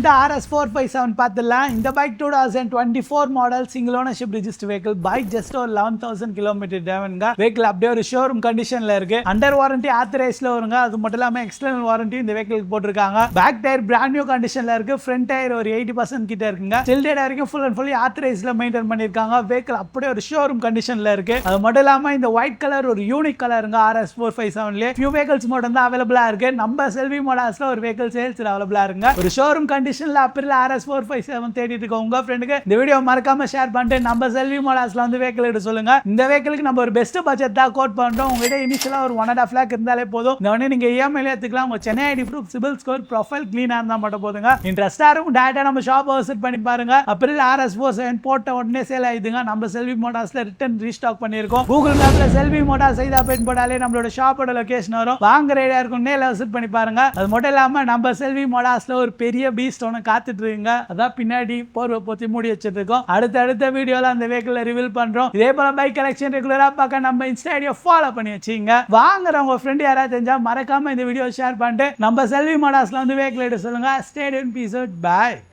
வந்து RS457 பார்த்துடலாம். இந்த bike 2024 model single ownership register vehicle. Bike just ஒரு 11,000 கிலோமீட்டர் டிரைவனுங்க. வெஹிக்கிள் அப்படியே ஒரு ஷோரூம் கண்டிஷன்ல இருக்கு. அண்டர் வாரண்டி ஆத்தரைஸ்ல வருங்க. அது மட்டும் இல்லாம எக்ஸ்டர்னல் வாரண்டி இந்த வெஹிக்கிளுக்கு போட்டிருக்காங்க. பேக் டயர் பிராண்ட் நியூ கண்டிஷன்ல இருக்கு. ஃப்ரண்ட் டயர் ஒரு 80% கிட்ட இருக்குங்க. சில் டேட் வரைக்கும் ஃபுல் அண்ட் ஃபுல்லி ஆத்தரைஸ்ல மெயின்டைன் பண்ணிருக்காங்க. வெஹிக்கிள் அப்படியே ஒரு ஷோரூம் கண்டிஷன்ல இருக்கு. அது மட்டும் இல்லாம இந்த ஒயிட் கலர் ஒரு யூனிக் கலருங்க. RS457 ஃபியூ வெஹிக்கிள்ஸ் மட்டும் தான் அவைலபிளா இருக்கு. நம்ம செல்வி மோட்டார்ஸ்ல ஒரு வெஹிக்கிள் சேல்ஸ் அவைலபிளா இருக்குங்க. ஒரு ஷோரூம் கண்டிஷன்ல அப்பிரில் RS457 தேடிட்டு இருக்க உங்க ஃப்ரெண்டுக்கு இந்த வீடியோ மறக்காம ஷேர் பண்ணிட்டு நம்ம செல்வி மோட்டார்ஸ்ல வந்து வெஹிக்கிள் எடுத்து சொல்லுங்க. இந்த வெஹிக்கிளுக்கு நம்ம ஒரு பெஸ்ட் பட்ஜெட் தான் கோட் பண்றோம். உங்ககிட்ட இனிஷியலா ஒரு 1.5 lakh இருந்தாலே போதும். இந்த உடனே நீங்க EMI எடுத்துக்கலாம். உங்க Chennai ID proof, CIBIL score, profile கிளீனா இருந்தா மட்டும் போதுங்க. இன்ட்ரெஸ்டா இருக்கும் டேரக்டா நம்ம ஷாப் விசிட் பண்ணி பாருங்க. அப்பிரில் RS457 போட்ட உடனே சேல் ஆயிடுங்க. நம்ம செல்வி மோட்டார்ஸ்ல ரிட்டர்ன் ரீஸ்டாக் பண்ணியிருக்கோம். கூகுள் மேப்ல செல்வி மோட்டார்ஸ் செய்தா பெயின் போட்டாலே நம்மளோட ஷாப்போட லொகேஷன் வரும். வாங்குற ஐடியா இருக்கும் நேரில் விசிட் பண்ணி பாருங்க. அது மட்டும் இல்லாம நம்ம செல்வி மோட்டார்ஸ்ல ஒரு பெரிய பீஸ்ட் ஒன்று காத்துட்டு இருக்குங்க. அதான் பின்னாடி போர்வை போத்தி மூடி வச்சிட்டு இருக்கோம். அடுத்த வீடியோல அந்த வெஹிக்கிள் ரிவீல் பண்றோம். இதே போல பைக் கலெக்ஷன் ரெகுலரா பார்க்க நம்ம இன்ஸ்டா ஐடியை ஃபாலோ பண்ணி வச்சுங்க. வாங்குறவங்க ஃப்ரெண்ட் யாராவது தெரிஞ்சா மறக்காம இந்த வீடியோ ஷேர் பண்ணிட்டு நம்ம செல்வி மோட்டார்ஸ்ல வந்து வெஹிக்கிள் எடுத்து சொல்லுங்க. Stay tuned, peace out, by.